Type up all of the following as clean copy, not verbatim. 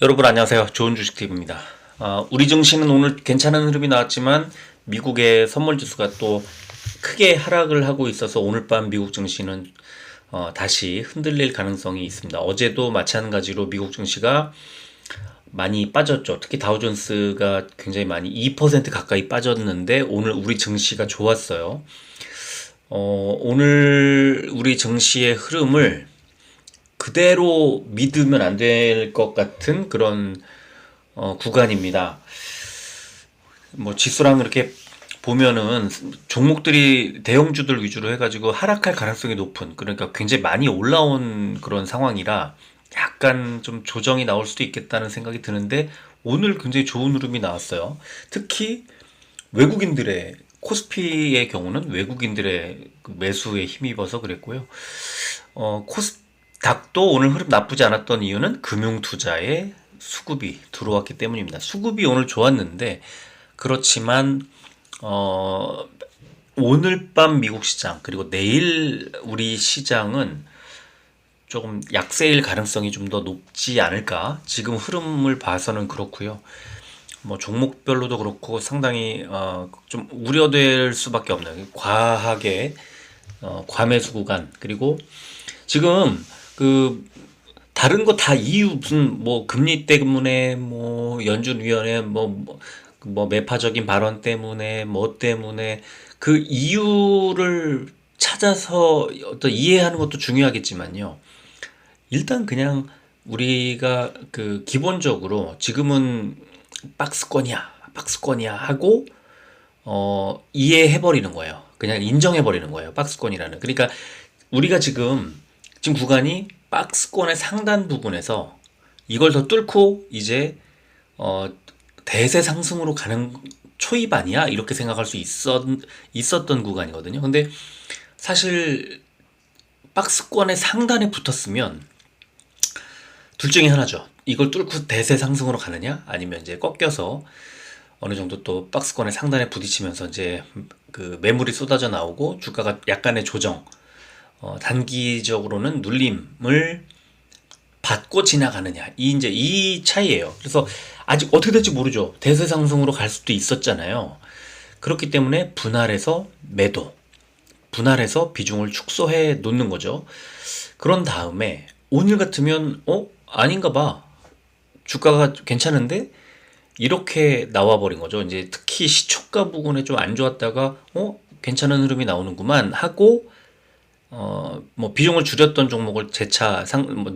여러분 안녕하세요. 좋은 주식TV입니다. 우리 증시는 오늘 괜찮은 흐름이 나왔지만 미국의 선물지수가 또 크게 하락을 하고 있어서 오늘 밤 미국 증시는 다시 흔들릴 가능성이 있습니다. 어제도 마찬가지로 미국 증시가 많이 빠졌죠. 특히 다우존스가 굉장히 많이 2% 가까이 빠졌는데 오늘 우리 증시가 좋았어요. 오늘 우리 증시의 흐름을 그대로 믿으면 안 될 것 같은 그런 구간입니다. 뭐 지수랑 이렇게 보면은 종목들이 대형주들 위주로 해가지고 하락할 가능성이 높은, 그러니까 굉장히 많이 올라온 그런 상황이라 약간 좀 조정이 나올 수도 있겠다는 생각이 드는데 오늘 굉장히 좋은 흐름이 나왔어요. 특히 외국인들의 코스피의 경우는 외국인들의 그 매수에 힘입어서 그랬고요. 코스닥도 오늘 흐름 나쁘지 않았던 이유는 금융투자에 수급이 들어왔기 때문입니다. 수급이 오늘 좋았는데 그렇지만 어, 오늘 밤 미국 시장 그리고 내일 우리 시장은 조금 약세일 가능성이 좀 더 높지 않을까, 지금 흐름을 봐서는 그렇고요. 뭐 종목별로도 그렇고 상당히 좀 우려될 수밖에 없는 과하게 과매수 구간, 그리고 지금 그 다른 거 다 이유 무슨 뭐 금리 때문에 뭐 연준위원회 뭐 매파적인 발언 때문에 뭐 때문에 그 이유를 찾아서 어떤 이해하는 것도 중요하겠지만요. 일단 그냥 우리가 그 기본적으로 지금은 박스권이야 하고 이해해 버리는 거예요. 그냥 인정해 버리는 거예요. 박스권이라는. 그러니까 우리가 지금 구간이 박스권의 상단 부분에서 이걸 더 뚫고 이제 어 대세 상승으로 가는 초입 아니야? 이렇게 생각할 수 있었던 구간이거든요. 근데 사실 박스권의 상단에 붙었으면 둘 중에 하나죠. 이걸 뚫고 대세 상승으로 가느냐? 아니면 이제 꺾여서 어느 정도 또 박스권의 상단에 부딪히면서 이제 그 매물이 쏟아져 나오고 주가가 약간의 조정, 단기적으로는 눌림을 받고 지나가느냐. 이제 이 차이예요. 그래서 아직 어떻게 될지 모르죠. 대세 상승으로 갈 수도 있었잖아요. 그렇기 때문에 분할해서 비중을 축소해 놓는 거죠. 그런 다음에 오늘 같으면 아닌가 봐. 주가가 괜찮은데 이렇게 나와버린 거죠. 이제 특히 시초가 부분에 좀 안 좋았다가 괜찮은 흐름이 나오는구만 하고 뭐 비중을 줄였던 종목을 재차 뭐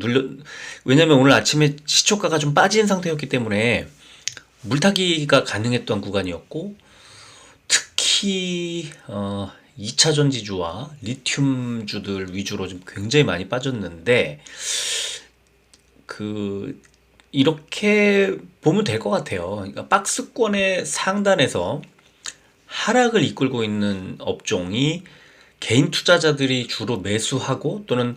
왜냐면 오늘 아침에 시초가가 좀 빠진 상태였기 때문에 물타기가 가능했던 구간이었고, 특히 2차 전지주와 리튬주들 위주로 좀 굉장히 많이 빠졌는데 그 이렇게 보면 될 것 같아요. 그러니까 박스권의 상단에서 하락을 이끌고 있는 업종이 개인 투자자들이 주로 매수하고 또는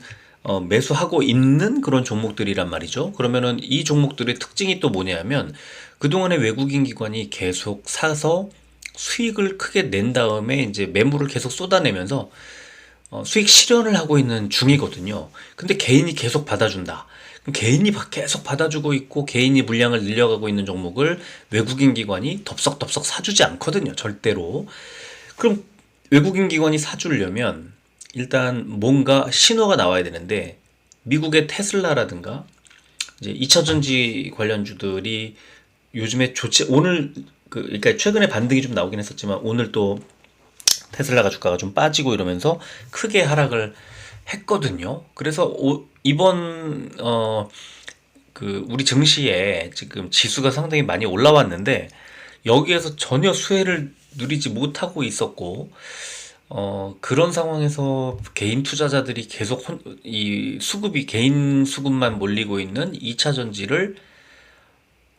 매수하고 있는 그런 종목들이란 말이죠. 그러면은 이 종목들의 특징이 또 뭐냐면 그동안에 외국인 기관이 계속 사서 수익을 크게 낸 다음에 이제 매물을 계속 쏟아내면서 수익 실현을 하고 있는 중이거든요. 근데 개인이 계속 받아준다. 그럼 개인이 계속 받아주고 있고 개인이 물량을 늘려가고 있는 종목을 외국인 기관이 덥석덥석 사주지 않거든요. 절대로. 그럼 외국인 기관이 사주려면 일단 뭔가 신호가 나와야 되는데 미국의 테슬라라든가 이제 2차전지 관련주들이 요즘에 좋지, 오늘 그러니까 최근에 반등이 좀 나오긴 했었지만 오늘 또 테슬라가 주가가 좀 빠지고 이러면서 크게 하락을 했거든요. 그래서 이번 그 우리 증시에 지금 지수가 상당히 많이 올라왔는데 여기에서 전혀 수혜를 누리지 못하고 있었고, 그런 상황에서 개인 투자자들이 계속 이 수급이 개인 수급만 몰리고 있는 2차 전지를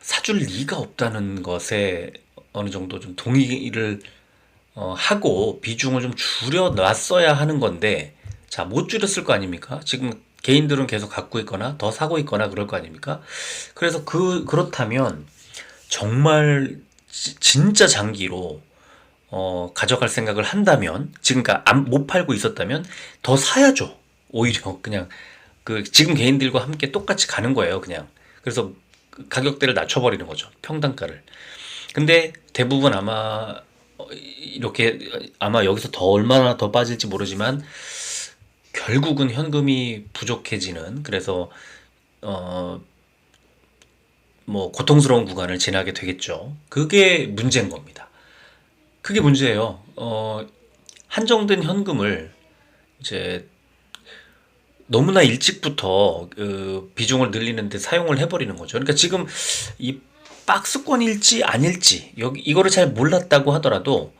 사줄 리가 없다는 것에 어느 정도 좀 동의를 하고 비중을 좀 줄여 놨어야 하는 건데, 자, 못 줄였을 거 아닙니까? 지금 개인들은 계속 갖고 있거나 더 사고 있거나 그럴 거 아닙니까? 그래서 그렇다면 정말 진짜 장기로 가져갈 생각을 한다면, 지금 못 팔고 있었다면 더 사야죠. 오히려 그냥 그 지금 개인들과 함께 똑같이 가는 거예요, 그냥. 그래서 가격대를 낮춰버리는 거죠. 평단가를. 근데 대부분 아마 이렇게 아마 여기서 더 얼마나 더 빠질지 모르지만 결국은 현금이 부족해지는, 그래서 어 뭐 고통스러운 구간을 지나게 되겠죠. 그게 문제인 겁니다. 그게 문제예요. 한정된 현금을 이제 너무나 일찍부터 그 비중을 늘리는데 사용을 해버리는 거죠. 그러니까 지금 이 박스권일지 아닐지 여기 이거를 잘 몰랐다고 하더라도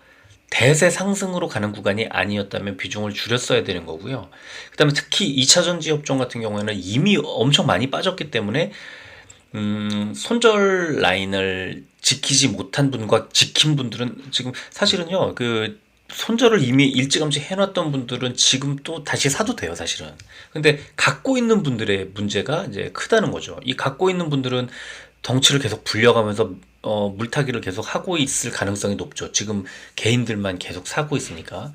대세 상승으로 가는 구간이 아니었다면 비중을 줄였어야 되는 거고요. 그다음에 특히 2차 전지 업종 같은 경우에는 이미 엄청 많이 빠졌기 때문에 손절 라인을 지키지 못한 분과 지킨 분들은 지금 사실은요, 그 손절을 이미 일찌감치 해놨던 분들은 지금 또 다시 사도 돼요, 사실은. 근데 갖고 있는 분들의 문제가 이제 크다는 거죠. 이 갖고 있는 분들은 덩치를 계속 불려가면서 물타기를 계속 하고 있을 가능성이 높죠. 지금 개인들만 계속 사고 있으니까.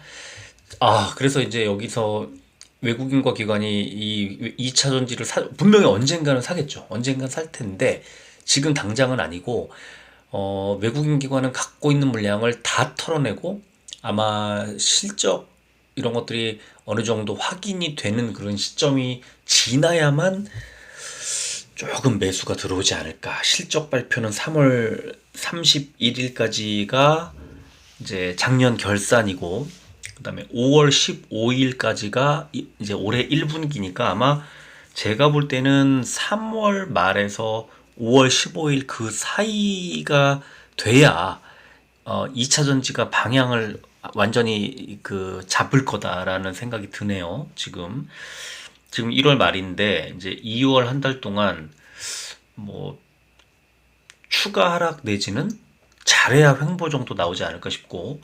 그래서 이제 여기서 외국인과 기관이 이 2차 전지를 분명히 언젠가는 사겠죠. 언젠가는 살 텐데, 지금 당장은 아니고, 외국인 기관은 갖고 있는 물량을 다 털어내고, 아마 실적, 이런 것들이 어느 정도 확인이 되는 그런 시점이 지나야만 조금 매수가 들어오지 않을까. 실적 발표는 3월 31일까지가 이제 작년 결산이고, 그다음에 5월 15일까지가 이제 올해 1분기니까 아마 제가 볼 때는 3월 말에서 5월 15일 그 사이가 돼야 2차 전지가 방향을 완전히 그 잡을 거다라는 생각이 드네요. 지금 1월 말인데 이제 2월 한 달 동안 뭐 추가 하락 내지는 잘해야 횡보 정도 나오지 않을까 싶고,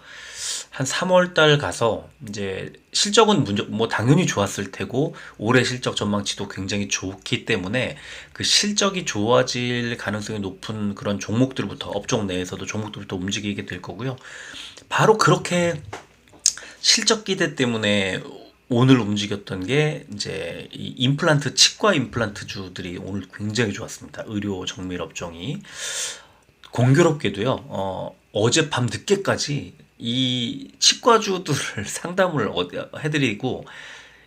한 3월 달 가서 이제 실적은 뭐 당연히 좋았을 테고 올해 실적 전망치도 굉장히 좋기 때문에 그 실적이 좋아질 가능성이 높은 그런 종목들부터, 업종 내에서도 종목들부터 움직이게 될 거고요. 바로 그렇게 실적 기대 때문에 오늘 움직였던 게 이제 이 임플란트, 치과 임플란트주들이 오늘 굉장히 좋았습니다. 의료 정밀 업종이. 공교롭게도요, 어젯밤 늦게까지 이 치과주들을 상담을 해드리고,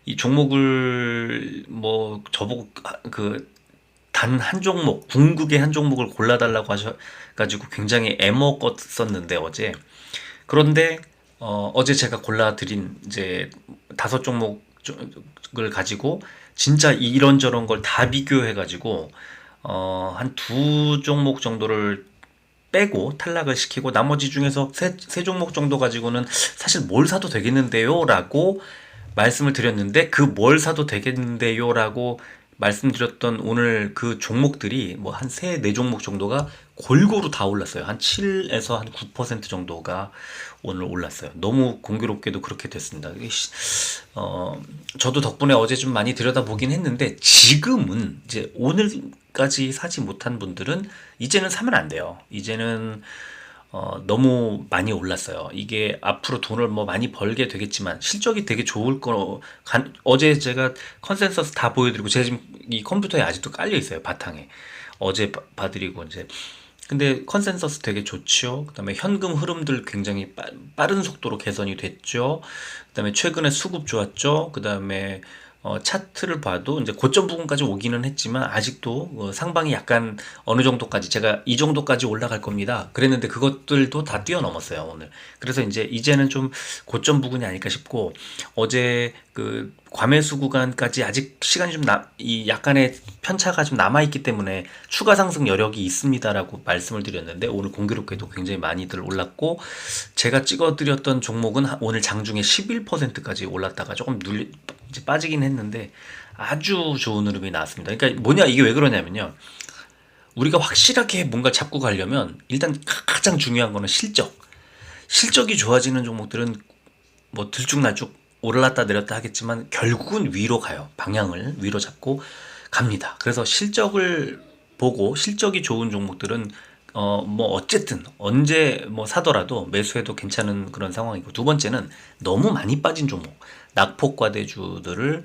이 종목을 뭐 저보고 그 단 한 종목, 궁극의 한 종목을 골라달라고 하셔가지고 굉장히 애먹었었는데 어제. 그런데 어제 제가 골라드린 이제 5종목을 가지고 진짜 이런저런 걸 다 비교해가지고 한 2종목 정도를 빼고 탈락을 시키고, 나머지 중에서 세 종목 정도 가지고는 사실 뭘 사도 되겠는데요 라고 말씀을 드렸는데, 그 뭘 사도 되겠는데요 라고 말씀드렸던 오늘 그 종목들이 뭐 한 네 종목 정도가 골고루 다 올랐어요. 한 7에서 한 9% 정도가 오늘 올랐어요. 너무 공교롭게도 그렇게 됐습니다. 저도 덕분에 어제 좀 많이 들여다보긴 했는데, 지금은 이제 오늘까지 사지 못한 분들은 이제는 사면 안 돼요. 이제는 너무 많이 올랐어요. 이게 앞으로 돈을 뭐 많이 벌게 되겠지만 실적이 되게 좋을 거. 어제 제가 컨센서스 다 보여드리고, 제가 지금 이 컴퓨터에 아직도 깔려 있어요, 바탕에. 어제 봐드리고 이제. 근데 컨센서스 되게 좋죠. 그다음에 현금 흐름들 굉장히 빠른 속도로 개선이 됐죠. 그다음에 최근에 수급 좋았죠. 그다음에 차트를 봐도 이제 고점 부분까지 오기는 했지만 아직도 상방이 약간 어느 정도까지, 제가 이 정도까지 올라갈 겁니다 그랬는데 그것들도 다 뛰어넘었어요 오늘. 그래서 이제는 좀 고점 부분이 아닐까 싶고, 어제 그 과매수 구간까지 아직 시간이 좀 이 약간의 편차가 좀 남아있기 때문에 추가 상승 여력이 있습니다라고 말씀을 드렸는데, 오늘 공교롭게도 굉장히 많이들 올랐고, 제가 찍어드렸던 종목은 오늘 장중에 11%까지 올랐다가 조금 이제 빠지긴 했는데 아주 좋은 흐름이 나왔습니다. 그러니까 뭐냐, 이게 왜 그러냐면요, 우리가 확실하게 뭔가 잡고 가려면 일단 가장 중요한 거는 실적이 좋아지는 종목들은 뭐 들쭉날쭉 올랐다 내렸다 하겠지만 결국은 위로 가요. 방향을 위로 잡고 갑니다. 그래서 실적을 보고 실적이 좋은 종목들은 뭐 어쨌든 언제 뭐 사더라도 매수해도 괜찮은 그런 상황이고, 두 번째는 너무 많이 빠진 종목, 낙폭과대주들을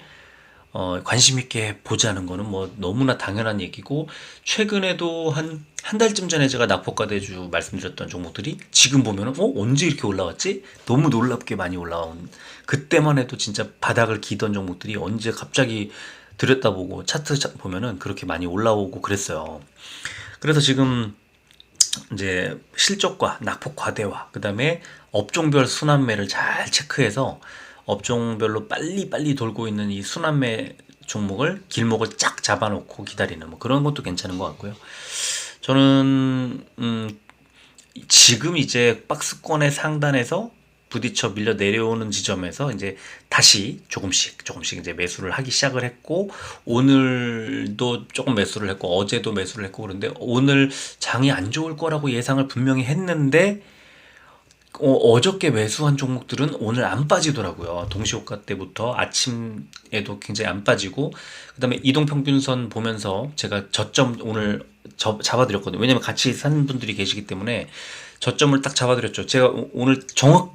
관심 있게 보자는 거는 뭐 너무나 당연한 얘기고, 최근에도 한 달쯤 전에 제가 낙폭과대주 말씀드렸던 종목들이 지금 보면은 언제 이렇게 올라왔지? 너무 놀랍게 많이 올라온, 그때만 해도 진짜 바닥을 기던 종목들이 언제 갑자기 들여다보고 차트 보면은 그렇게 많이 올라오고 그랬어요. 그래서 지금 이제 실적과 낙폭 과대와 그다음에 업종별 순환매를 잘 체크해서 업종별로 빨리빨리 돌고 있는 이 순환매 종목을, 길목을 쫙 잡아놓고 기다리는 뭐 그런 것도 괜찮은 것 같고요. 저는 지금 이제 박스권의 상단에서 부딪혀 밀려 내려오는 지점에서 이제 다시 조금씩 이제 매수를 하기 시작을 했고, 오늘도 조금 매수를 했고 어제도 매수를 했고, 그런데 오늘 장이 안 좋을 거라고 예상을 분명히 했는데 어저께 매수한 종목들은 오늘 안 빠지더라고요. 동시호가 때부터 아침에도 굉장히 안 빠지고, 그 다음에 이동평균선 보면서 제가 저점 오늘 잡아드렸거든요. 왜냐면 같이 산 분들이 계시기 때문에 저점을 딱 잡아드렸죠. 제가 오늘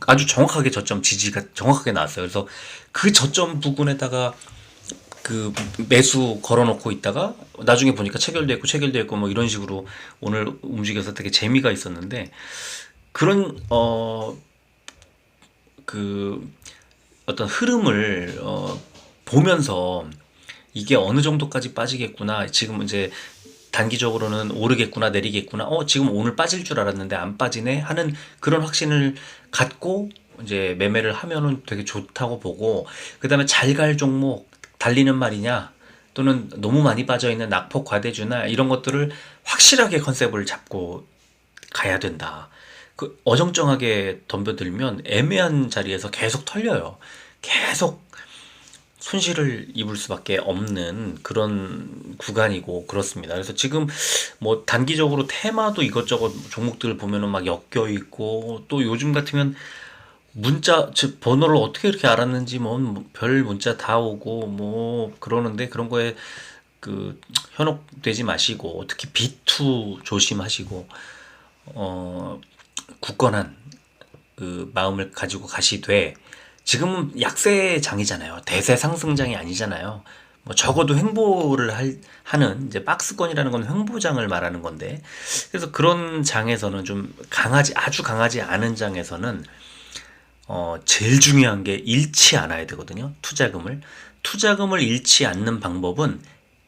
아주 정확하게 저점 지지가 정확하게 나왔어요. 그래서 그 저점 부근에다가 그 매수 걸어놓고 있다가 나중에 보니까 체결돼 있고 뭐 이런 식으로 오늘 움직여서 되게 재미가 있었는데, 그런 그 어떤 흐름을 보면서 이게 어느 정도까지 빠지겠구나, 지금 이제 단기적으로는 오르겠구나 내리겠구나, 지금 오늘 빠질 줄 알았는데 안 빠지네 하는 그런 확신을 갖고 이제 매매를 하면은 되게 좋다고 보고, 그 다음에 잘 갈 종목, 달리는 말이냐 또는 너무 많이 빠져있는 낙폭 과대주나 이런 것들을 확실하게 컨셉을 잡고 가야 된다. 그 어정쩡하게 덤벼들면 애매한 자리에서 계속 털려요. 계속 손실을 입을 수밖에 없는 그런 구간이고 그렇습니다. 그래서 지금 뭐 단기적으로 테마도 이것저것 종목들 보면은 막 엮여 있고, 또 요즘 같으면 문자, 즉 번호를 어떻게 이렇게 알았는지 뭐 별 문자 다 오고 뭐 그러는데, 그런 거에 그 현혹되지 마시고 특히 B2 조심하시고 굳건한 그 마음을 가지고 가시되, 지금은 약세장이잖아요. 대세 상승장이 아니잖아요. 뭐 적어도 횡보를 하는, 이제 박스권이라는 건 횡보장을 말하는 건데, 그래서 그런 장에서는 좀 아주 강하지 않은 장에서는 제일 중요한 게 잃지 않아야 되거든요. 투자금을 잃지 않는 방법은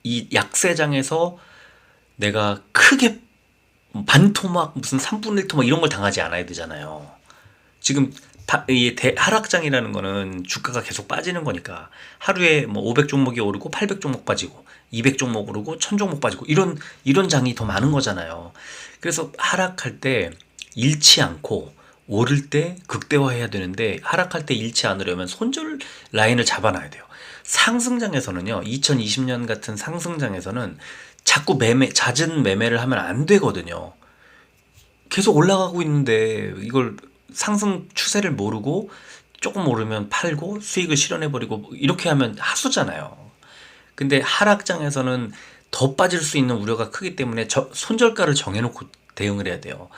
이 약세장에서 내가 크게 반토막 무슨 3분의 1토막 이런 걸 당하지 않아야 되잖아요. 지금 이 하락장이라는 거는 주가가 계속 빠지는 거니까 하루에 뭐 500종목이 오르고 800종목 빠지고 200종목 오르고 1000종목 빠지고 이런 장이 더 많은 거잖아요. 그래서 하락할 때 잃지 않고 오를 때 극대화해야 되는데, 하락할 때 잃지 않으려면 손절 라인을 잡아놔야 돼요. 상승장에서는요, 2020년 같은 상승장에서는 자꾸 잦은 매매를 하면 안 되거든요. 계속 올라가고 있는데 이걸 상승 추세를 모르고 조금 오르면 팔고 수익을 실현해버리고 이렇게 하면 하수잖아요. 근데 하락장에서는 더 빠질 수 있는 우려가 크기 때문에 손절가를 정해놓고 대응을 해야 돼요.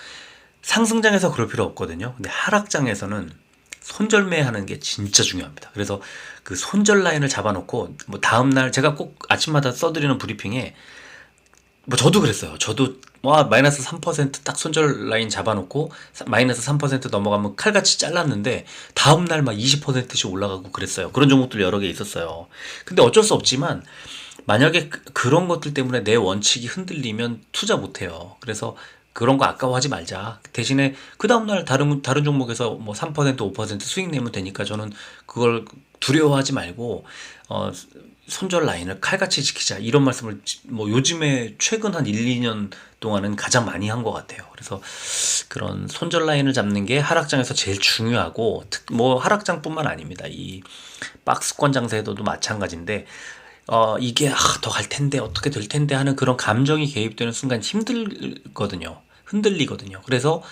상승장에서 그럴 필요 없거든요. 근데 하락장에서는 손절매 하는 게 진짜 중요합니다. 그래서 그 손절 라인을 잡아놓고, 뭐 다음날 제가 꼭 아침마다 써드리는 브리핑에, 뭐 저도 그랬어요. 저도 마이너스 3% 딱 손절 라인 잡아놓고 마이너스 3% 넘어가면 칼같이 잘랐는데 다음날 막 20%씩 올라가고 그랬어요. 그런 종목들 여러 개 있었어요. 근데 어쩔 수 없지만 만약에 그런 것들 때문에 내 원칙이 흔들리면 투자 못해요. 그래서 그런 거 아까워하지 말자. 대신에 그 다음날 다른 종목에서 뭐 3% 5% 수익 내면 되니까 저는 그걸 두려워하지 말고 손절 라인을 칼같이 지키자, 이런 말씀을 뭐 요즘에 최근 한 1, 2년 동안은 가장 많이 한 것 같아요. 그래서 그런 손절 라인을 잡는 게 하락장에서 제일 중요하고, 뭐 하락장뿐만 아닙니다. 이 박스권 장세에도 마찬가지인데, 이게 더 갈 텐데 어떻게 될 텐데 하는 그런 감정이 개입되는 순간 흔들리거든요. 그래서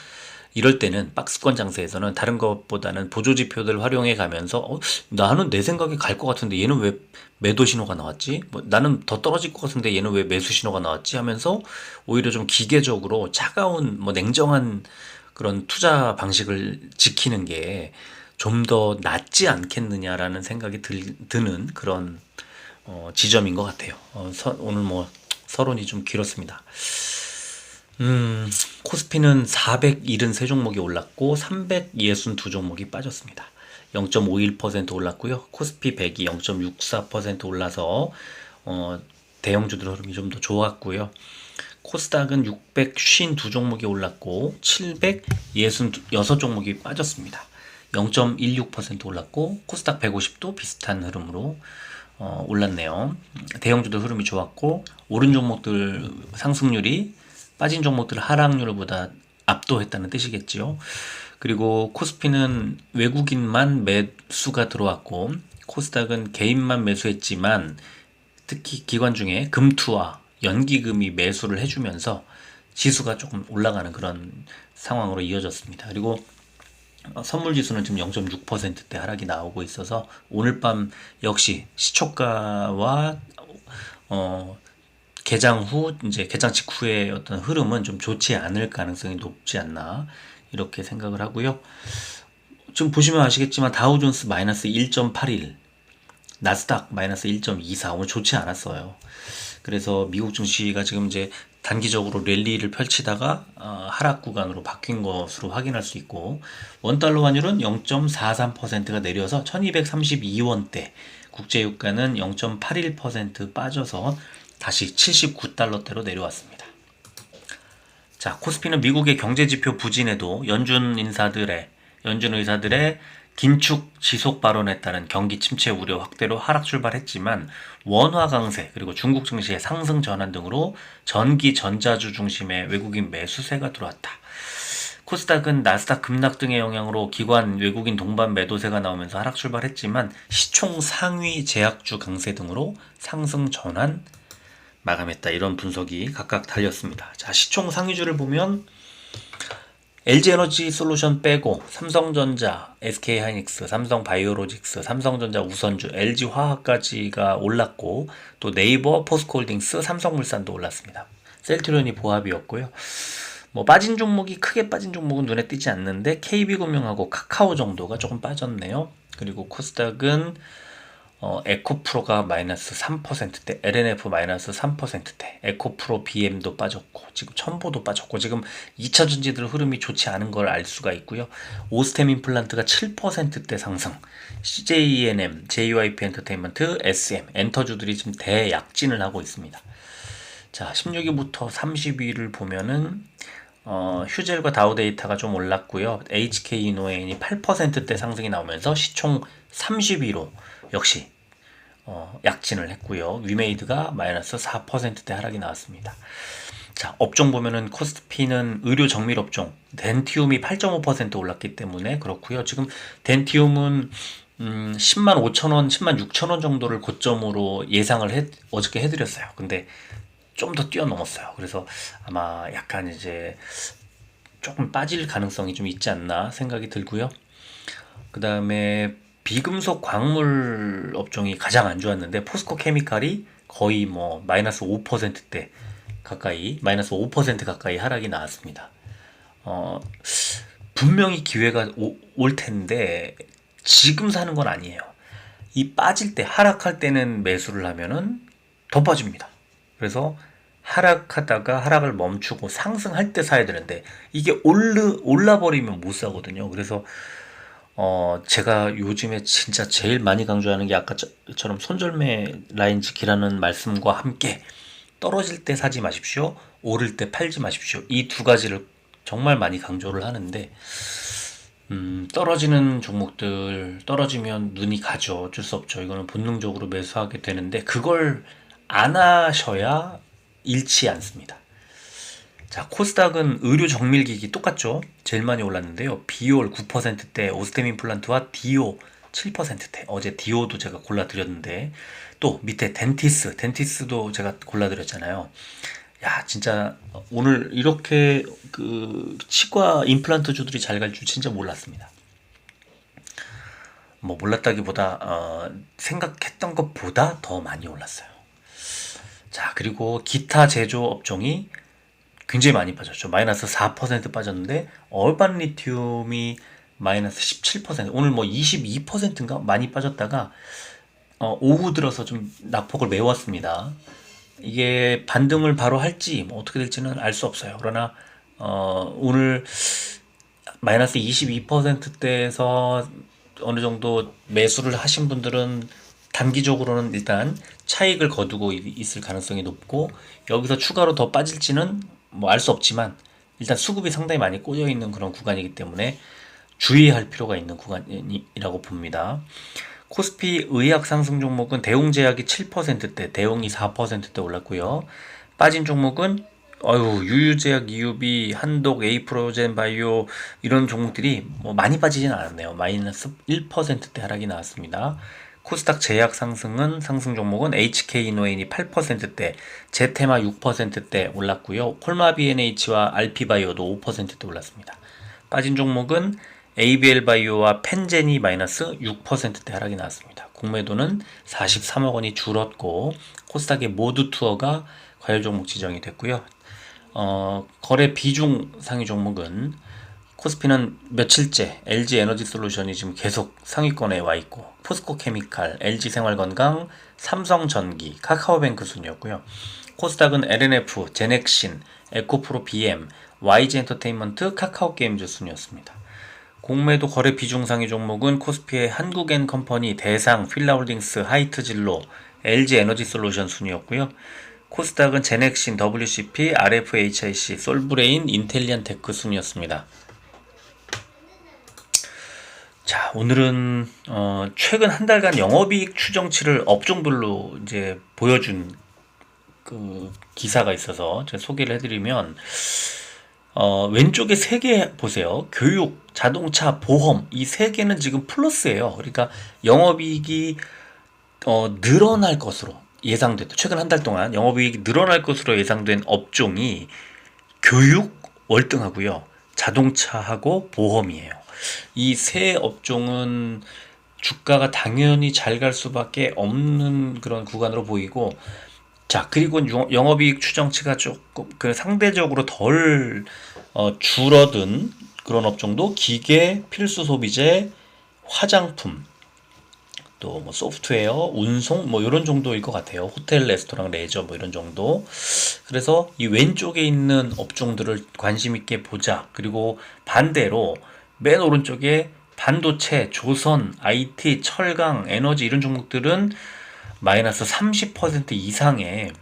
이럴 때는 박스권 장세에서는 다른 것보다는 보조 지표들을 활용해 가면서 나는 내 생각에 갈 것 같은데 얘는 왜 매도 신호가 나왔지? 뭐 나는 더 떨어질 것 같은데 얘는 왜 매수 신호가 나왔지? 하면서 오히려 좀 기계적으로 차가운 뭐 냉정한 그런 투자 방식을 지키는 게 좀 더 낫지 않겠느냐라는 생각이 드는 그런 지점인 것 같아요. 오늘 뭐 서론이 좀 길었습니다. 코스피는 473종목이 올랐고 362종목이 빠졌습니다. 0.51% 올랐고요. 코스피 100이 0.64% 올라서 대형주들 흐름이 좀 더 좋았고요. 코스닥은 652종목이 올랐고 766종목이 빠졌습니다. 0.16% 올랐고 코스닥 150도 비슷한 흐름으로 올랐네요. 대형주들 흐름이 좋았고 오른 종목들 상승률이 빠진 종목들 하락률보다 압도했다는 뜻이겠지요. 그리고 코스피는 외국인만 매수가 들어왔고 코스닥은 개인만 매수했지만 특히 기관 중에 금투와 연기금이 매수를 해주면서 지수가 조금 올라가는 그런 상황으로 이어졌습니다. 그리고 선물지수는 지금 0.6%대 하락이 나오고 있어서 오늘 밤 역시 시초가와 개장 후 이제 개장 직후의 어떤 흐름은 좀 좋지 않을 가능성이 높지 않나 이렇게 생각을 하고요. 지금 보시면 아시겠지만 다우존스 마이너스 1.81, 나스닥 마이너스 1.24 오늘 좋지 않았어요. 그래서 미국 증시가 지금 이제 단기적으로 랠리를 펼치다가 하락 구간으로 바뀐 것으로 확인할 수 있고 원달러 환율은 0.43%가 내려서 1232원대, 국제유가는 0.81% 빠져서 다시 79달러대로 내려왔습니다. 자, 코스피는 미국의 경제지표 부진에도 연준 의사들의 긴축 지속 발언에 따른 경기 침체 우려 확대로 하락 출발했지만 원화 강세 그리고 중국 증시의 상승 전환 등으로 전기 전자주 중심의 외국인 매수세가 들어왔다. 코스닥은 나스닥 급락 등의 영향으로 기관 외국인 동반 매도세가 나오면서 하락 출발했지만 시총 상위 제약주 강세 등으로 상승 전환 마감했다. 이런 분석이 각각 달렸습니다. 자, 시총 상위주를 보면 LG에너지 솔루션 빼고 삼성전자, SK하이닉스, 삼성바이오로직스, 삼성전자 우선주, LG화학까지가 올랐고 또 네이버, 포스코홀딩스, 삼성물산도 올랐습니다. 셀트리온이 보합이었고요. 뭐 크게 빠진 종목은 눈에 띄지 않는데 KB금융하고 카카오 정도가 조금 빠졌네요. 그리고 코스닥은 에코프로가 마이너스 3%대, LNF 마이너스 3%대, 에코프로 BM도 빠졌고, 지금 첨보도 빠졌고, 지금 2차전지들 흐름이 좋지 않은 걸 알 수가 있고요. 오스템 임플란트가 7%대 상승, CJENM, JYP 엔터테인먼트, SM, 엔터주들이 지금 대약진을 하고 있습니다. 자, 16위부터 30위를 보면은, 휴젤과 다우데이터가 좀 올랐고요. HK이노웨인이 8%대 상승이 나오면서 시총 30위로 역시 약진을 했고요. 위메이드가 마이너스 4%대 하락이 나왔습니다. 자, 업종 보면은 코스피는 의료 정밀 업종 덴티움이 8.5% 올랐기 때문에 그렇고요. 지금 덴티움은 10만 5천원, 10만 6천원 정도를 고점으로 예상을 어저께 해드렸어요. 근데 좀 더 뛰어넘었어요. 그래서 아마 약간 이제 조금 빠질 가능성이 좀 있지 않나 생각이 들고요. 그 다음에 비금속 광물 업종이 가장 안 좋았는데 포스코 케미칼이 거의 뭐 마이너스 5%대 가까이 마이너스 5% 가까이 하락이 나왔습니다. 분명히 기회가 올 텐데 지금 사는 건 아니에요. 이 빠질 때 하락할 때는 매수를 하면은 더 빠집니다. 그래서 하락하다가 하락을 멈추고 상승할 때 사야 되는데 이게 올라버리면 못 사거든요. 그래서 제가 요즘에 진짜 제일 많이 강조하는 게 아까처럼 손절매 라인 지키라는 말씀과 함께 떨어질 때 사지 마십시오. 오를 때 팔지 마십시오. 이 두 가지를 정말 많이 강조를 하는데 떨어지는 종목들 떨어지면 눈이 가죠. 어쩔 수 없죠. 이거는 본능적으로 매수하게 되는데 그걸 안 하셔야 잃지 않습니다. 자, 코스닥은 의료 정밀기기 똑같죠? 제일 많이 올랐는데요. 비올 9%대, 오스템 임플란트와 디오 7%대. 어제 디오도 제가 골라드렸는데 또 밑에 덴티스도 제가 골라드렸잖아요. 야, 진짜 오늘 이렇게 그 치과 임플란트 주들이 잘 갈 줄 진짜 몰랐습니다. 뭐 몰랐다기보다 생각했던 것보다 더 많이 올랐어요. 자, 그리고 기타 제조 업종이 굉장히 많이 빠졌죠. 마이너스 4% 빠졌는데 얼반 리튬이 마이너스 17%, 오늘 뭐 22%인가 많이 빠졌다가 오후 들어서 좀 낙폭을 메웠습니다. 이게 반등을 바로 할지 뭐 어떻게 될지는 알 수 없어요. 그러나 오늘 마이너스 22%대에서 어느 정도 매수를 하신 분들은 단기적으로는 일단 차익을 거두고 있을 가능성이 높고, 여기서 추가로 더 빠질지는 뭐 알 수 없지만 일단 수급이 상당히 많이 꼬여 있는 그런 구간이기 때문에 주의할 필요가 있는 구간이라고 봅니다. 코스피 의학 상승 종목은 대웅제약이 7%대, 대웅이 4%대 올랐고요. 빠진 종목은 유유제약, 이유비, 한독, 에이프로젠 바이오 이런 종목들이 뭐 많이 빠지진 않았네요. 마이너스 1%대 하락이 나왔습니다. 코스닥 제약 상승 종목은 HK이노엔이 8%대, 제테마 6%대 올랐고요. 콜마 BNH와 알피바이오도 5%대 올랐습니다. 빠진 종목은 ABL 바이오와 펜젠이 마이너스 6%대 하락이 나왔습니다. 공매도는 43억 원이 줄었고, 코스닥의 모두 투어가 과열 종목 지정이 됐고요. 거래 비중 상위 종목은 코스피는 며칠째 LG 에너지 솔루션이 지금 계속 상위권에 와 있고, 포스코 케미칼, LG 생활건강, 삼성전기, 카카오뱅크 순이었고요. 코스닥은 LNF, 제넥신, 에코프로 BM, YG 엔터테인먼트, 카카오게임즈 순이었습니다. 공매도 거래 비중 상위 종목은 코스피의 한국엔컴퍼니, 대상, 필라홀딩스, 하이트진로, LG 에너지 솔루션 순이었고요. 코스닥은 제넥신, WCP, RFHIC, 솔브레인, 인텔리안 테크 순이었습니다. 자, 오늘은 최근 한 달간 영업이익 추정치를 업종별로 이제 보여준 그 기사가 있어서 제가 소개를 해드리면, 왼쪽에 세 개 보세요. 교육, 자동차, 보험, 이 세 개는 지금 플러스예요. 그러니까 영업이익이 늘어날 것으로 예상됐다. 최근 한 달 동안 영업이익이 늘어날 것으로 예상된 업종이 교육, 월등하고요, 자동차하고 보험이에요. 이 세 업종은 주가가 당연히 잘 갈 수밖에 없는 그런 구간으로 보이고, 자, 그리고 영업이익 추정치가 조금 상대적으로 덜 줄어든 그런 업종도 기계, 필수 소비재, 화장품, 또 뭐 소프트웨어, 운송 뭐 이런 정도일 것 같아요. 호텔, 레스토랑, 레저 뭐 이런 정도. 그래서 이 왼쪽에 있는 업종들을 관심 있게 보자. 그리고 반대로 맨 오른쪽에 반도체, 조선, IT, 철강, 에너지 이런 종목들은 마이너스 30% 이상의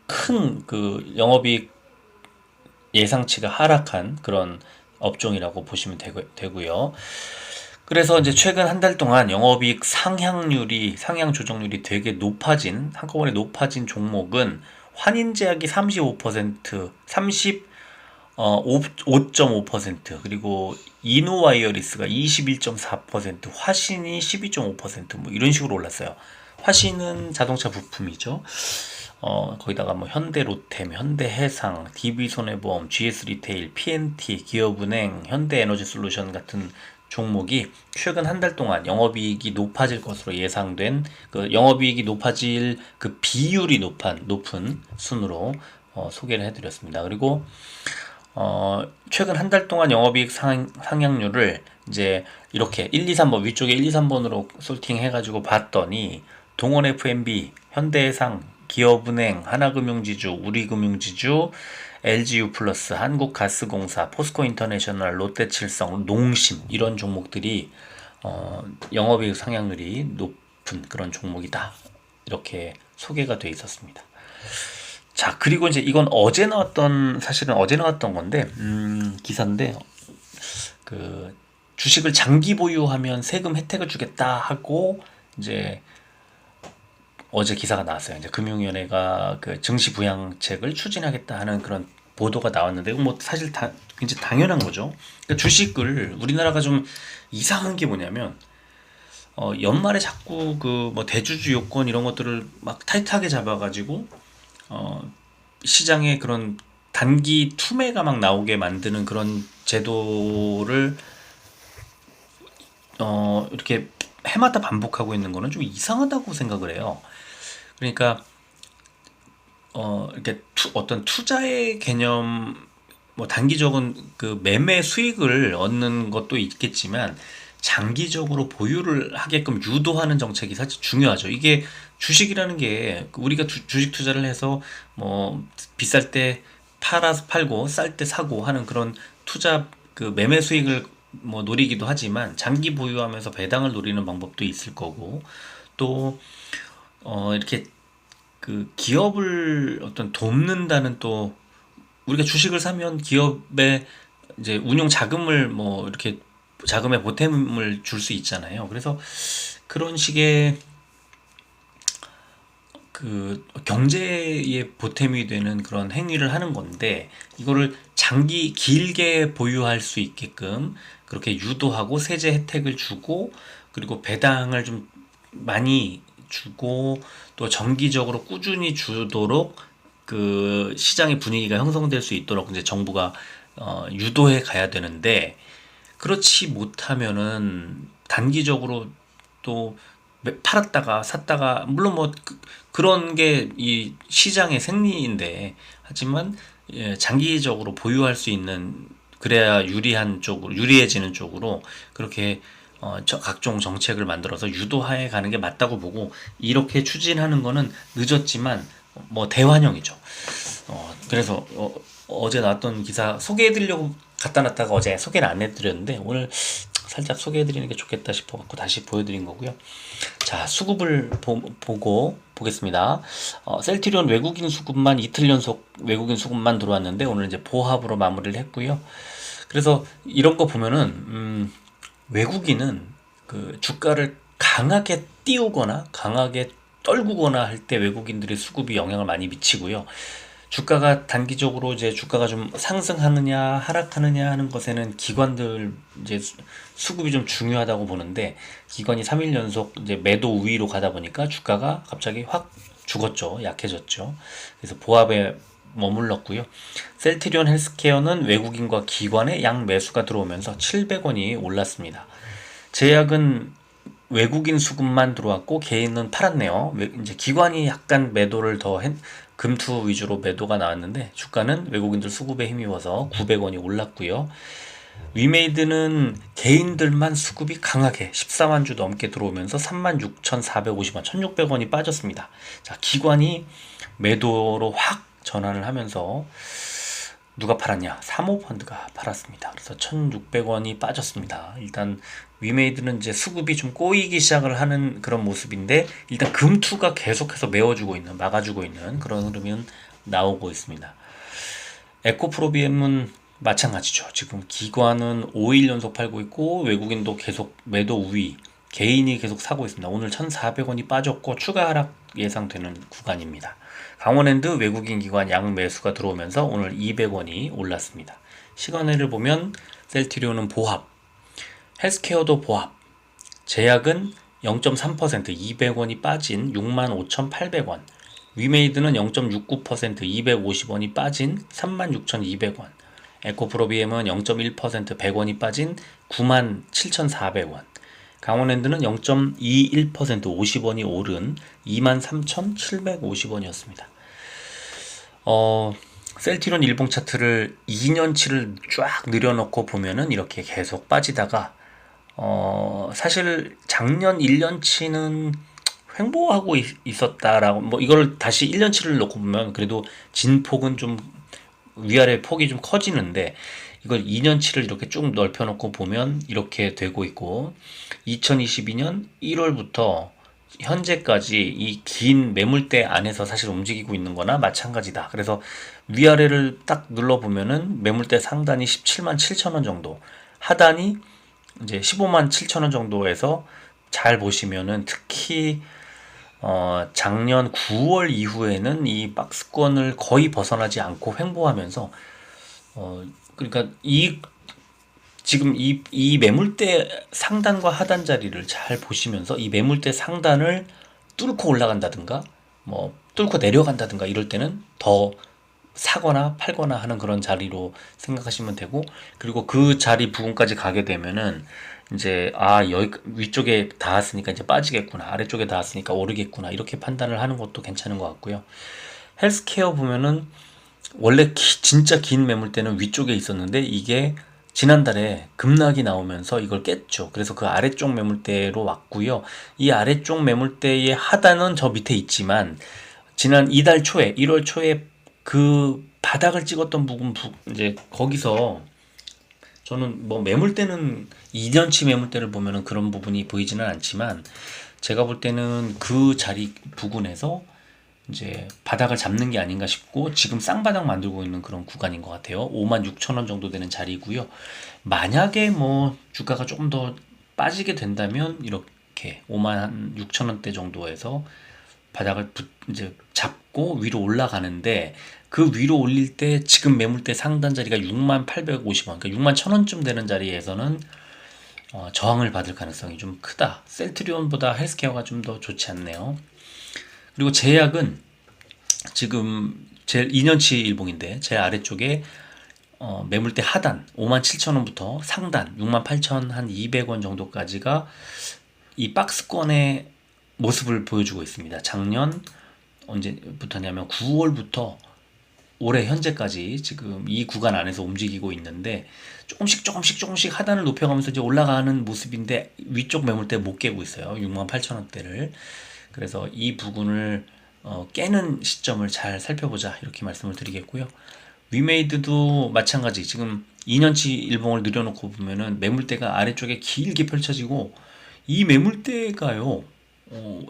큰 그 영업이익 예상치가 하락한 그런 업종이라고 보시면 되고요. 그래서 이제 최근 한 달 동안 영업이익 상향 조정률이 되게 한꺼번에 높아진 종목은 환인제약이 35%, 5.5%, 그리고 이노와이어리스가 21.4%, 화신이 12.5%뭐 이런 식으로 올랐어요. 화신은 자동차 부품이죠. 거기다가 뭐 현대 로템, 현대해상, DB손해보험, GS리테일, PNT, 기업은행, 현대에너지솔루션 같은 종목이 최근 한 달 동안 영업이익이 높아질 것으로 예상된, 그 영업이익이 높아질 그 비율이 높은 순으로 소개를 해드렸습니다. 그리고 최근 한 달 동안 영업이익 상향률을 이제 이렇게 1, 2, 3번, 위쪽에 1, 2, 3번으로 솔팅 해가지고 봤더니 동원 F&B, 현대해상, 기업은행, 하나금융지주, 우리금융지주, LGU 플러스, 한국가스공사, 포스코인터내셔널, 롯데칠성, 농심 이런 종목들이 영업이익 상향률이 높은 그런 종목이다, 이렇게 소개가 돼 있었습니다. 자, 그리고 이제 이건 사실은 어제 나왔던 건데, 기사인데, 그 주식을 장기 보유하면 세금 혜택을 주겠다 하고 이제 어제 기사가 나왔어요. 이제 금융위원회가 그 증시 부양책을 추진하겠다 하는 그런 보도가 나왔는데, 뭐 사실 이제 당연한 거죠. 그러니까 주식을, 우리나라가 좀 이상한 게 뭐냐면 연말에 자꾸 그 뭐 대주주 요건 이런 것들을 막 타이트하게 잡아가지고 시장에 그런 단기 투매가 막 나오게 만드는 그런 제도를 이렇게 해마다 반복하고 있는 거는 좀 이상하다고 생각을 해요. 그러니까 이렇게 어떤 투자의 개념, 뭐 단기적인 그 매매 수익을 얻는 것도 있겠지만, 장기적으로 보유를 하게끔 유도하는 정책이 사실 중요하죠. 이게 주식이라는 게 우리가 주식 투자를 해서 뭐 비쌀 때 팔아서 팔고 쌀 때 사고 하는 그런 투자 그 매매 수익을 뭐 노리기도 하지만 장기 보유하면서 배당을 노리는 방법도 있을 거고 또 이렇게 그 기업을 어떤 돕는다는 또 우리가 주식을 사면 기업에 이제 운용 자금을 뭐 이렇게 자금의 보탬을 줄 수 있잖아요. 그래서 그런 식의 그 경제의 보탬이 되는 그런 행위를 하는 건데 이거를 장기 길게 보유할 수 있게끔 그렇게 유도하고 세제 혜택을 주고 그리고 배당을 좀 많이 주고 또 정기적으로 꾸준히 주도록 그 시장의 분위기가 형성될 수 있도록 이제 정부가 유도해 가야 되는데 그렇지 못하면은 단기적으로 또 팔았다가 샀다가 물론 뭐 그런 게 이 시장의 생리인데 하지만 예, 장기적으로 보유할 수 있는 그래야 유리한 쪽으로 유리해지는 쪽으로 그렇게 각종 정책을 만들어서 유도하에 가는 게 맞다고 보고 이렇게 추진하는 거는 늦었지만 뭐 대환영이죠. 그래서 어제 나왔던 기사 소개해드리려고 갖다 놨다가 어제 소개를 안 해드렸는데 오늘 살짝 소개해드리는 게 좋겠다 싶어갖고 다시 보여드린 거고요. 자, 수급을 보겠습니다. 셀트리온 외국인 수급만 이틀 연속 외국인 수급만 들어왔는데 오늘 이제 보합으로 마무리를 했고요. 그래서 이런 거 보면은 외국인은 그 주가를 강하게 띄우거나 강하게 떨구거나 할 때 외국인들의 수급이 영향을 많이 미치고요. 주가가 단기적으로 이제 주가가 좀 상승하느냐 하락하느냐 하는 것에는 기관들 이제 수급이 좀 중요하다고 보는데 기관이 3일 연속 이제 매도 우위로 가다 보니까 주가가 갑자기 확 죽었죠. 약해졌죠. 그래서 보합에 머물렀고요. 셀트리온 헬스케어는 외국인과 기관의 양 매수가 들어오면서 700원이 올랐습니다. 제약은 외국인 수급만 들어왔고 개인은 팔았네요. 이제 기관이 약간 매도를 더 금투 위주로 매도가 나왔는데 주가는 외국인들 수급에 힘입어서 900원이 올랐고요. 위메이드는 개인들만 수급이 강하게 14만 주 넘게 들어오면서 36,450원, 1,600원이 빠졌습니다. 자, 기관이 매도로 확 전환을 하면서 누가 팔았냐? 사모펀드가 팔았습니다. 그래서 1,600원이 빠졌습니다. 일단 위메이드는 이제 수급이 좀 꼬이기 시작을 하는 그런 모습인데 일단 금투가 계속해서 메워주고 있는, 막아주고 있는 그런 흐름이 나오고 있습니다. 에코프로비엠은 마찬가지죠. 지금 기관은 5일 연속 팔고 있고 외국인도 계속 매도 우위, 개인이 계속 사고 있습니다. 오늘 1,400원이 빠졌고 추가 하락 예상되는 구간입니다. 강원랜드 외국인 기관 양 매수가 들어오면서 오늘 200원이 올랐습니다. 시간외를 보면 셀트리온은 보합, 헬스케어도 보합, 제약은 0.3% 200원이 빠진 65,800원, 위메이드는 0.69% 250원이 빠진 36,200원, 에코프로비엠은 0.1% 100원이 빠진 97,400원, 강원랜드는 0.21% 50원이 오른 23,750원이었습니다. 셀트리온 일봉 차트를 2년치를 쫙 늘여놓고 보면은 이렇게 계속 빠지다가 사실 작년 1년치는 횡보하고 있었다라고 뭐 이걸 다시 1년치를 놓고 보면 그래도 진폭은 좀 위아래 폭이 좀 커지는데 이걸 2년치를 이렇게 쭉 넓혀놓고 보면 이렇게 되고 있고 2022년 1월부터 현재까지 이 긴 매물대 안에서 사실 움직이고 있는 거나 마찬가지다. 그래서 위아래를 딱 눌러보면은 매물대 상단이 17만 7천 원 정도, 하단이 이제 15만 7천 원 정도에서 잘 보시면은 특히 작년 9월 이후에는 이 박스권을 거의 벗어나지 않고 횡보하면서 그러니까 지금 이 매물대 상단과 하단 자리를 잘 보시면서 이 매물대 상단을 뚫고 올라간다든가 뭐 뚫고 내려간다든가 이럴 때는 더 사거나 팔거나 하는 그런 자리로 생각하시면 되고 그리고 그 자리 부분까지 가게 되면은 이제 여기 위쪽에 닿았으니까 이제 빠지겠구나 아래쪽에 닿았으니까 오르겠구나 이렇게 판단을 하는 것도 괜찮은 것 같고요. 헬스케어 보면은 원래 진짜 긴 매물대는 위쪽에 있었는데 이게 지난달에 급락이 나오면서 이걸 깼죠. 그래서 그 아래쪽 매물대로 왔고요. 이 아래쪽 매물대의 하단은 저 밑에 있지만 지난 이달 초에 1월 초에 그 바닥을 찍었던 부분 이제 거기서 저는 뭐 매물대는 2년치 매물대를 보면은 그런 부분이 보이지는 않지만 제가 볼 때는 그 자리 부근에서 이제 바닥을 잡는 게 아닌가 싶고 지금 쌍바닥 만들고 있는 그런 구간인 것 같아요. 56,000원 정도 되는 자리고요. 만약에 뭐 주가가 조금 더 빠지게 된다면 이렇게 56,000원대 정도에서 바닥을 이제 잡고 위로 올라가는데 그 위로 올릴 때 지금 매물대 상단 자리가 6850원, 그러니까 61,000원쯤 되는 자리에서는 저항을 받을 가능성이 좀 크다. 셀트리온보다 헬스케어가 좀 더 좋지 않네요. 그리고 제약은 지금 제일 2년치 일봉인데 제일 아래쪽에 매물대 하단 57,000원부터 상단 68,200원 정도까지가 이 박스권의 모습을 보여주고 있습니다. 작년 언제부터냐면 9월부터 올해 현재까지 지금 이 구간 안에서 움직이고 있는데 조금씩 하단을 높여가면서 이제 올라가는 모습인데 위쪽 매물대 못 깨고 있어요. 68,000원대를. 그래서 이 부분을 깨는 시점을 잘 살펴보자 이렇게 말씀을 드리겠고요. 위메이드도 마찬가지 지금 2년치 일봉을 늘여놓고 보면은 매물대가 아래쪽에 길게 펼쳐지고 이 매물대가요.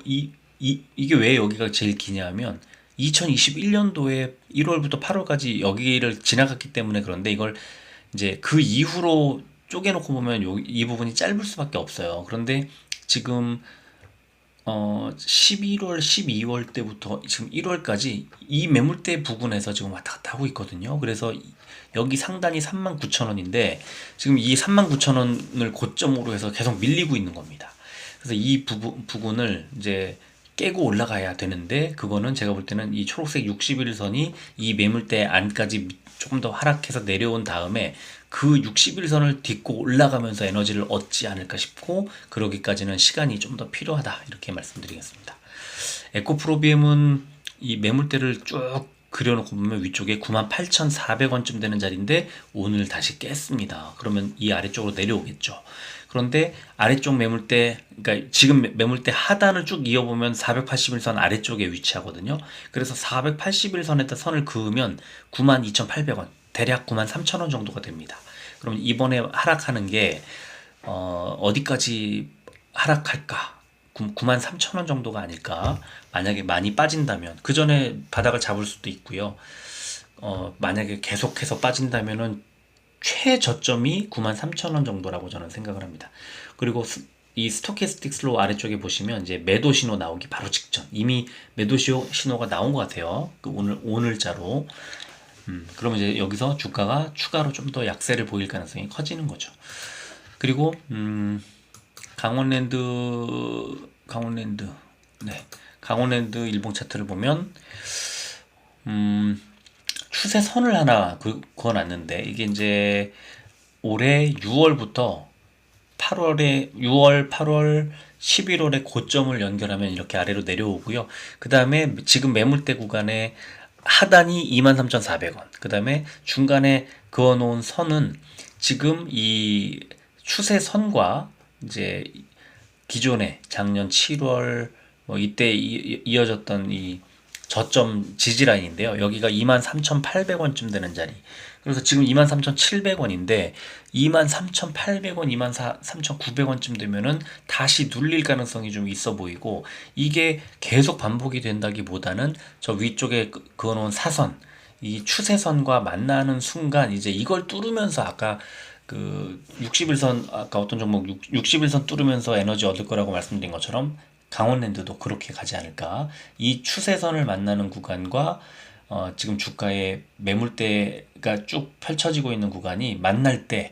이게 왜 여기가 제일 기냐면 2021년도에 1월부터 8월까지 여기를 지나갔기 때문에 그런데 이걸 이제 그 이후로 쪼개놓고 보면 이 부분이 짧을 수밖에 없어요. 그런데 지금 11월, 12월 때부터 지금 1월까지 이 매물대 부근에서 지금 왔다 갔다 하고 있거든요. 그래서 여기 상단이 39,000원인데 지금 이 39,000원을 고점으로 해서 계속 밀리고 있는 겁니다. 그래서 이 부분을 이제 깨고 올라가야 되는데 그거는 제가 볼 때는 이 초록색 61선이 이 매물대 안까지 조금 더 하락해서 내려온 다음에 그 61선을 딛고 올라가면서 에너지를 얻지 않을까 싶고 그러기까지는 시간이 좀 더 필요하다 이렇게 말씀드리겠습니다. 에코프로비엠은 이 매물대를 쭉 그려놓고 보면 위쪽에 98,400원쯤 되는 자리인데 오늘 다시 깼습니다. 그러면 이 아래쪽으로 내려오겠죠. 그런데 아래쪽 매물대, 그러니까 지금 매물대 하단을 쭉 이어보면 481선 아래쪽에 위치하거든요. 그래서 481선에다 선을 그으면 92,800원, 대략 93,000원 정도가 됩니다. 그럼 이번에 하락하는 게 어디까지 하락할까? 93,000원 정도가 아닐까? 만약에 많이 빠진다면 그 전에 바닥을 잡을 수도 있고요. 만약에 계속해서 빠진다면은 최저점이 93,000원 정도라고 저는 생각을 합니다. 그리고 이 스토캐스틱 슬로우 아래쪽에 보시면 이제 매도 신호 나오기 바로 직전 이미 매도 신호가 나온 것 같아요. 그 오늘자로. 그러면 이제 여기서 주가가 추가로 좀 더 약세를 보일 가능성이 커지는 거죠. 그리고 강원랜드 강원랜드 일봉 차트를 보면 추세선을 하나 그어놨는데 이게 이제 올해 6월부터 8월, 11월에 고점을 연결하면 이렇게 아래로 내려오고요. 그 다음에 지금 매물대 구간에 하단이 23,400원, 그 다음에 중간에 그어놓은 선은 지금 이 추세선과 이제 기존에 작년 7월 뭐 이때 이어졌던 이 저점 지지라인인데요. 여기가 23,800원쯤 되는 자리. 그래서 지금 23,700원인데 23,800원, 23,900원쯤 되면은 다시 눌릴 가능성이 좀 있어 보이고 이게 계속 반복이 된다기보다는 저 위쪽에 그어놓은 사선, 이 추세선과 만나는 순간 이제 이걸 뚫으면서 아까 그 61선 아까 어떤 종목 61선 뚫으면서 에너지 얻을 거라고 말씀드린 것처럼 강원랜드도 그렇게 가지 않을까. 이 추세선을 만나는 구간과 지금 주가의 매물대가 쭉 펼쳐지고 있는 구간이 만날 때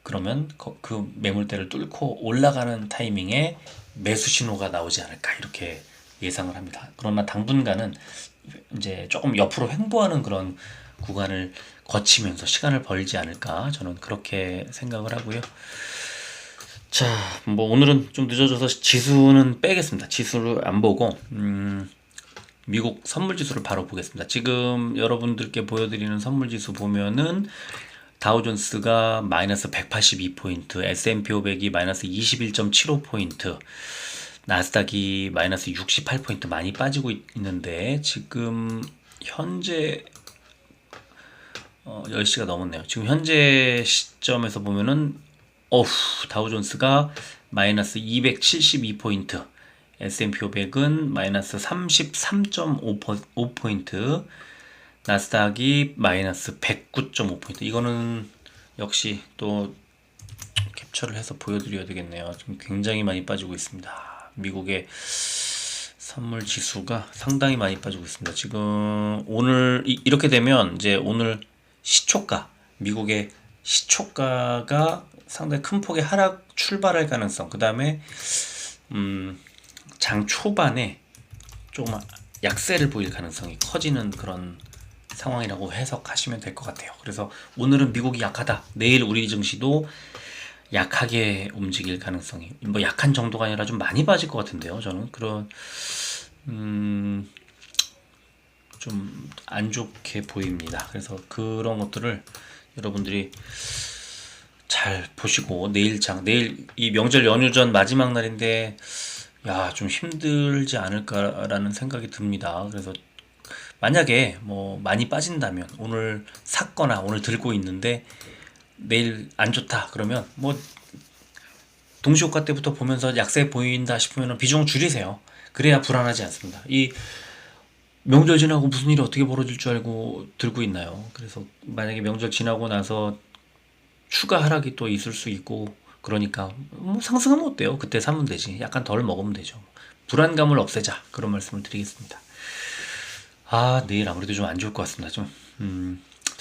그러면 그 매물대를 뚫고 올라가는 타이밍에 매수 신호가 나오지 않을까 이렇게 예상을 합니다. 그러나 당분간은 이제 조금 옆으로 횡보하는 그런 구간을 거치면서 시간을 벌지 않을까 저는 그렇게 생각을 하고요. 자, 뭐 오늘은 좀 늦어져서 지수는 빼겠습니다. 지수를 안 보고 미국 선물 지수를 바로 보겠습니다. 지금 여러분들께 보여드리는 선물 지수 보면은 다우존스가 마이너스 182포인트, S&P 500이 마이너스 21.75포인트, 나스닥이 마이너스 68포인트 많이 빠지고 있는데 지금 현재 10시가 넘었네요. 지금 현재 시점에서 보면은 다우존스가 마이너스 272포인트, S&P 500은 마이너스 33.5포인트, 나스닥이 마이너스 109.5포인트. 이거는 역시 또 캡처를 해서 보여드려야 되겠네요. 지금 굉장히 많이 빠지고 있습니다. 미국의 선물 지수가 상당히 많이 빠지고 있습니다. 지금 오늘 이렇게 되면 이제 오늘 시초가, 미국의 시초가가 상당히 큰 폭의 하락 출발할 가능성, 그 다음에 장 초반에 조금 약세를 보일 가능성이 커지는 그런 상황이라고 해석하시면 될 것 같아요. 그래서 오늘은 미국이 약하다, 내일 우리 증시도 약하게 움직일 가능성이, 뭐 약한 정도가 아니라 좀 많이 빠질 것 같은데요. 저는 그런 좀 안 좋게 보입니다. 그래서 그런 것들을 여러분들이 잘 보시고, 내일 이 명절 연휴 전 마지막 날인데 좀 힘들지 않을까라는 생각이 듭니다. 그래서 만약에 뭐 많이 빠진다면 오늘 샀거나 오늘 들고 있는데 내일 안 좋다 그러면 뭐 동시효과 때부터 보면서 약세 보인다 싶으면 비중 줄이세요. 그래야 불안하지 않습니다. 이 명절 지나고 무슨 일이 어떻게 벌어질 줄 알고 들고 있나요? 그래서 만약에 명절 지나고 나서 추가 하락이 또 있을 수 있고, 그러니까 뭐 상승하면 어때요? 그때 사면 되지. 약간 덜 먹으면 되죠. 불안감을 없애자, 그런 말씀을 드리겠습니다. 내일 아무래도 좀 안 좋을 것 같습니다. 좀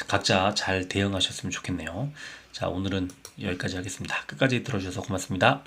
각자 잘 대응하셨으면 좋겠네요. 자, 오늘은 여기까지 하겠습니다. 끝까지 들어주셔서 고맙습니다.